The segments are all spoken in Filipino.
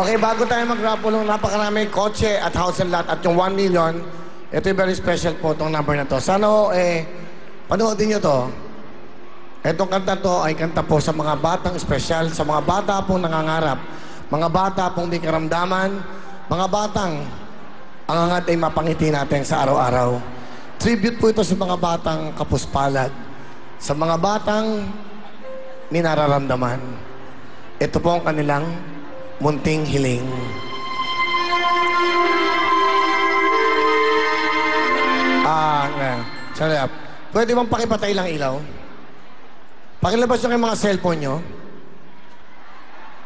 Okay, bago tayo mag-raffle ng napakaraming kotse at house and lot at yung 1 million, ito yung very special po itong number na to. Sana panoodin nyo to. Itong kanta to ay kanta po sa mga batang special, sa mga bata pong nangangarap, mga bata pong may karamdaman, mga batang ang angat ay mapangiti natin sa araw-araw. Tribute po ito sa mga batang kapuspalad, sa mga batang may nararamdaman. Ito po ang kanilang munting hiling. Sorry up. Pwede bang pakipatay lang ilaw? Pakilabas nyo kayo mga cellphone nyo.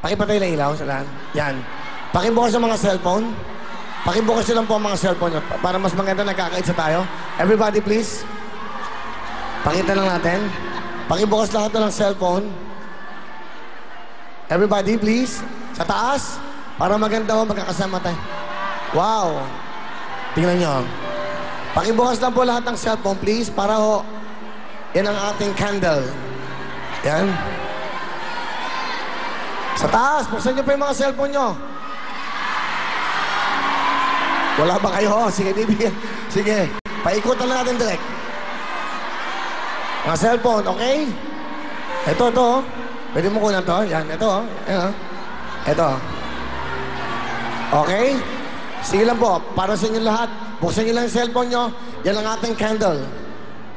Pakipatay lang ilaw sa lahat. Yan. Pakibukas ang mga cellphone. Pakibukas nyo lang po ang mga cellphone nyo para mas maganda nagkakaitsa tayo. Everybody please. Pakita lang natin. Pakibukas lahat na ng cellphone. Everybody please. Sa taas. Para maganda ho, magkakasama tayo. Wow. Tingnan nyo. Pakibukas lang po lahat ng cellphone, please, para ho, yan ang ating candle. Yan. Sa taas, buksan nyo pa yung mga cellphone nyo. Wala ba kayo? Sige, bibigyan. Sige, paikutan lang natin direct. Mga cellphone, okay? Ito. Pwede mo kunan to. Yan, ito. Ayan. Ito. Okay? Sige lang po, para sa inyo lahat. Buksan nyo lang yung cellphone nyo. Yan ang ating candle.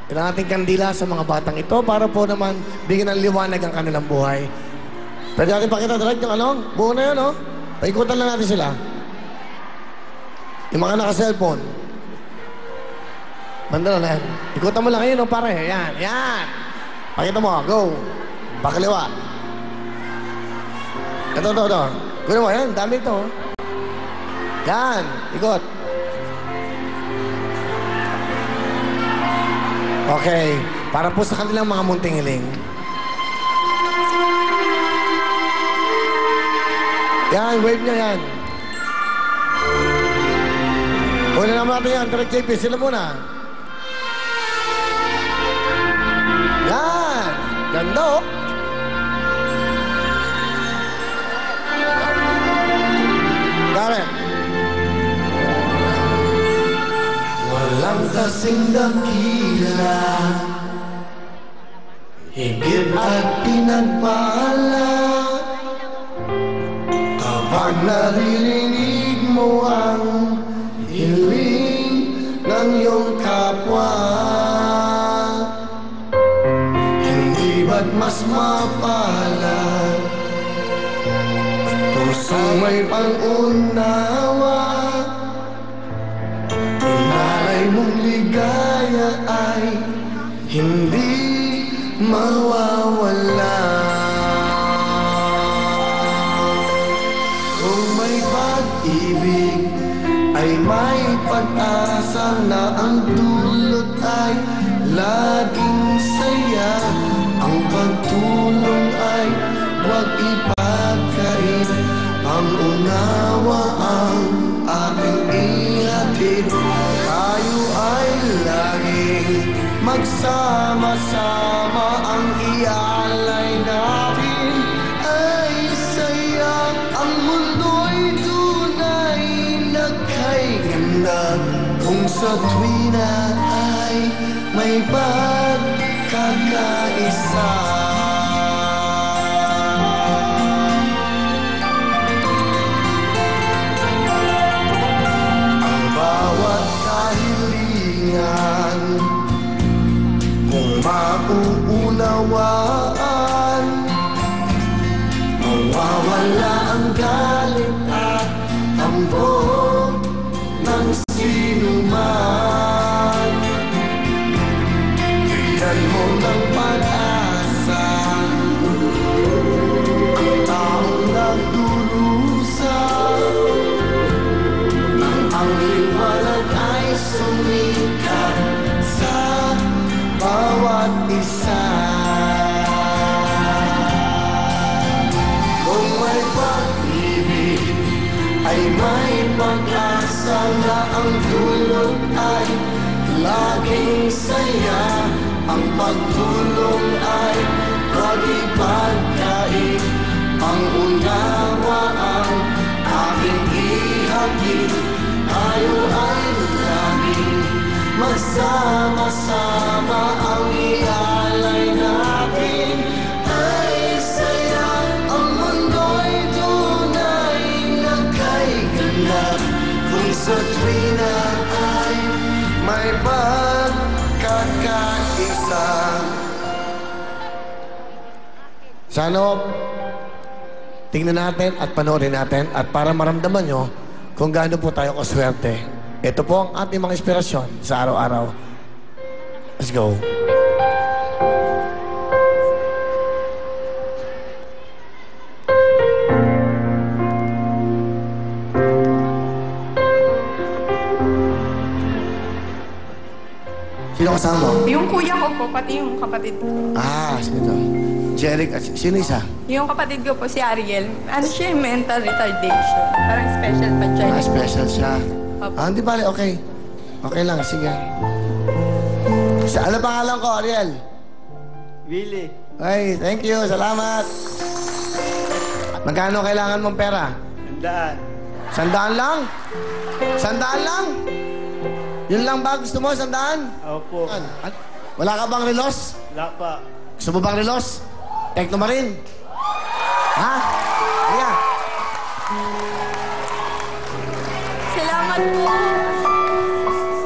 Yan ang ating kandila sa mga batang ito para po naman bigyan ng liwanag ang kanilang buhay. Pwede natin pakita direct yung ano? Buo na yun, no? Paikutan lang natin sila. Yung mga naka-cellphone. Banda na yan. Ikutan mo lang yun, no? Pare. Yan. Pakita mo. Go. Pakaliwa. Ito. Gawin mo, yan. Dami ito. Yan. Ikot. Okay. Para po sa kanilang mga munting hiling. Yan, wave niya yan. Una naman natin yan. Direct JP, sila muna. Yan. Ganda, oh. Karen. Walang kasing dakila, higit at pinagpala, kapag naririnig mo ang hiling ng iyong kapwa. Hindi ba't mas mapalad pusong may pang-unawa? Inalay mong ligaya ay hindi mawawala. Kung may pag-ibig ay may pag-asa na ang dulot ay laging saya. Ang pagtulong ay huwag ipagkait, ang unawa ang ating ihatid. Tayo ay laging magsama-sama, ang ialay natin ay saya. Ang mundo'y tunay na kay ganda kung sa tuwina ay may pagkakaisa. Kung mauunawaan, mawawala ang galit at tambok ng sinuman. Bigyan mo ng pag-asa ang taong nagdurusa, nang ang liwanag ay sumikat sa bawat isa. Kung may pag-ibig ay may pag-asa na ang dulot ay laging saya. Ang pagtulong ay pag-ipagkait, ang unawa ang Magsama-sama ang ialay natin. Ay saya, ang mundo'y tunay na kay ganap. Kung sa tuwina ay may pagkakaisa. Sana tingnan natin at panoorin natin at para maramdaman nyo kung gaano po tayo kaswerte. Ito po ang ating mga inspirasyon sa araw-araw. Let's go. Sino kasama mo? Yung kuya ko po, pati yung kapatid ko. Ah, sino? Si Eric at sino isa? Yung kapatid ko po, si Ariel. Ano siya, mental retardation. Parang special pa siya. Ah, special siya. Opo. Ah, hindi bale, okay. Okay lang, sige. Ano pangalan ko, Ariel? Willie. Ay, thank you, salamat. Magkano kailangan mong pera? 100. 100 lang? 100 lang? Yun lang ba gusto mo, 100? Opo. Wala ka bang relos? Wala pa. Gusto mo bang relos? Tekno Marin? Ha? Iya. Salamat po.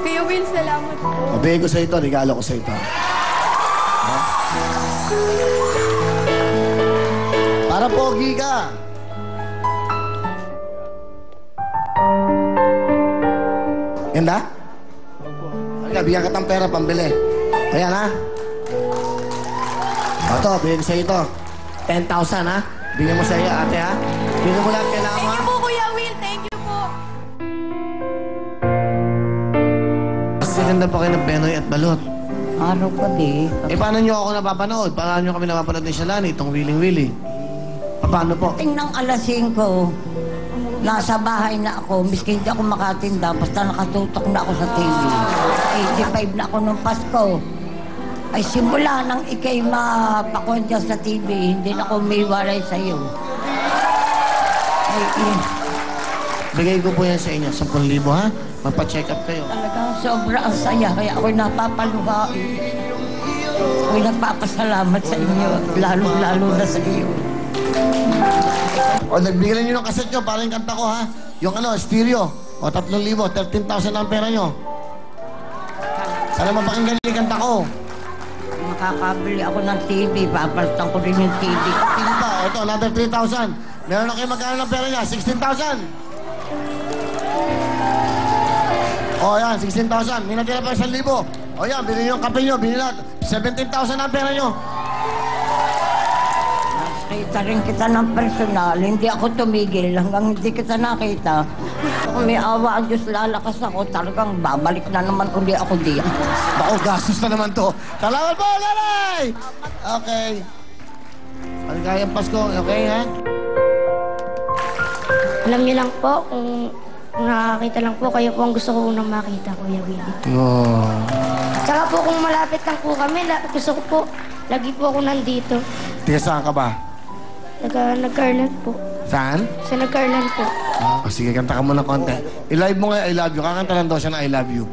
Kuya Will, salamat po. Mabigay ko sa ito, regalo ko sa ito. Ha? Para pogi ka. Ganda? Halika, bigyan ka ng pera, pambili. Ayan, ha? O, ito, bigyan ko sa ito. 10,000, ha? Bigyan mo sa iyo, ate, ha? Bigyan mo lahat kailangan mo, Thank ha? you po, Kuya Will. Thank you po. Kasi ganda pa kayo ng Penoy at Balot. Araw pa di. Eh, paano nyo ako napapanood? Paano nyo kami napapanood ni Shalani, itong Willing Willie? Paano po? Tingnan alas 5, nasa bahay na ako, miski hindi ako makatinda, basta nakatutok na ako sa TV. 85 na ako nung Pasko. Ay simula nang ikay mapakondya sa TV, hindi na ako umiwalay sa iyo. Ay, Bigay ko po yan sa inyo, 10,000, ha? Magpa-check up kayo. talagang sobrang saya, kaya ako'y napapaluhain. Ako'y nagpapasalamat sa inyo, lalo-lalo na sa iyo. O, nagbigyan nyo ng kaset nyo para yung kanta ko, ha? Yung ano, stereo. O, 3,000, 13,000 ang pera nyo. Sana mapakinggan yung kanta ko. Makakabili ako ng TV, papalitan ko rin yung TV. Sino pa? O, ito, another 3,000. Meron na kayo magkano ng pera niya? 16,000. O, yan, 16,000. May natira pa 1,000. O, yan, bilhin nyo yung kape nyo. Bilhin lahat. 17,000 ang pera nyo. Nakita rin kita ng personal, hindi ako tumigil hanggang hindi kita nakita. Kung may awa ang Diyos, lalakas ako, talagang babalik na naman uli ako diyan. Bako, gastos na naman to. Salamat po, Nanay! Okay. Maligayang Pasko, okay, ha? Alam niyo lang po, kung nakakita lang po, kayo po ang gusto ko unang makita, Kuya Willie. Oh. Tsaka po kung malapit lang po kami, gusto ko po, lagi po ako nandito. Tiga saan ka ba? Nag-Carland po. Saan? Sa nag-Carland po. Oh, sige, kanta ka muna konti. I-live mo nga, I love you. Kakanta lang daw siya na I love you.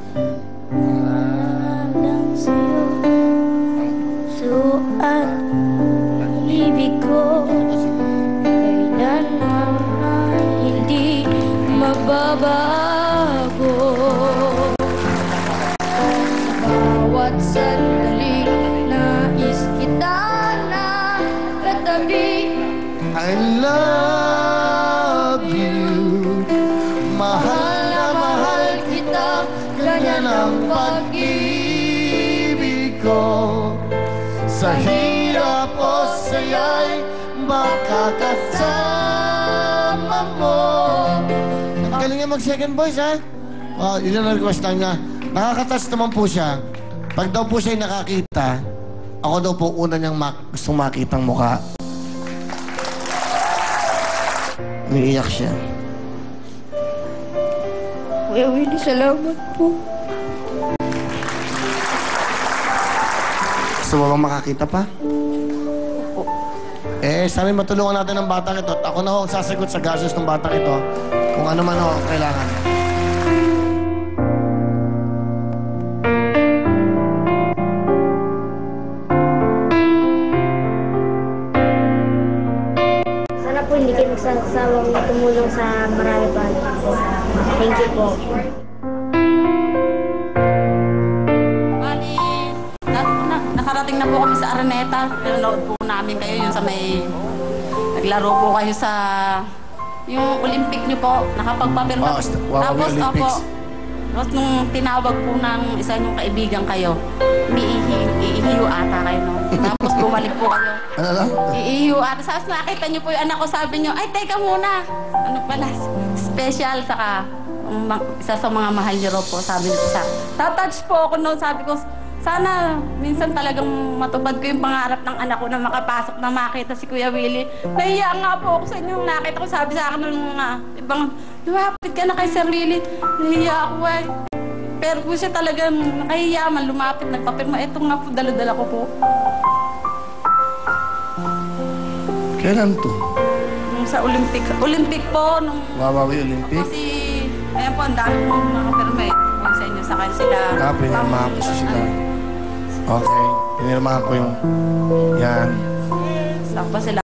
Alam sa'yo, puso at ibig ko, kailanman ay hindi magbabago. Bawat sandali, nais kita na katabi. I love you. Mahal na mahal kita. Ganyan ang pag-ibig ko. Sa hirap o saya'y makakasama mo. Ang galing niya mag-second voice, ha? Oh, yun ang request lang niya. Nakakatas naman po siya. Pag daw po siya'y nakakita, ako daw po una niyang gustong makitang mukha. Umiiyak siya. Kuya Willie, salamat po. Gusto mo bang makakita pa? Eh, sana matulungan natin ang batang ito. At ako na ho ang sasagot sa gastos ng batang ito. Kung ano man ho ang kailangan. hindi kayo magsasawang tumulong sa marami pa po. Thank you po. Bali, nakarating na po kami sa Araneta. Pinanood po namin kayo yung sa may... Naglaro po kayo sa... Yung Olympic niyo po, nakapagpapirma. Wawawi Olympics. Tapos nung tinawag po ng isa niyong kaibigan kayo, iihiyo ata kayo no? Tapos bumalik po kayo. Ano lang? Iihiyo ata. Tapos nakita niyo po yung anak ko, sabi niyo, ay teka muna. Ano pala, special saka isa sa mga mahal niyo raw po, sabi niyo sa. Tatouch po ako noon, sabi ko, sana minsan talagang matupad ko yung pangarap ng anak ko na makapasok na makita si Kuya Willie. Nahiya nga po ako sa inyo. Nakita ko, sabi sa akin ng mga ibang, lumapit ka na kay Sir Willie. Nahiya ako eh. Pero po siya talagang nakahiya man, lumapit, nagpapirma. Ito nga po, dala-dala ko po. Kailan to? Nung sa Olympic po, nung... Wawawi Olympic? Kasi, ayan po, ang dami po mga pirma eh. Kung sa inyo, sa kanya sila. Pinirmahan ko sila. Okay. Pinirmahan ko yung... Yan. Sakto sila.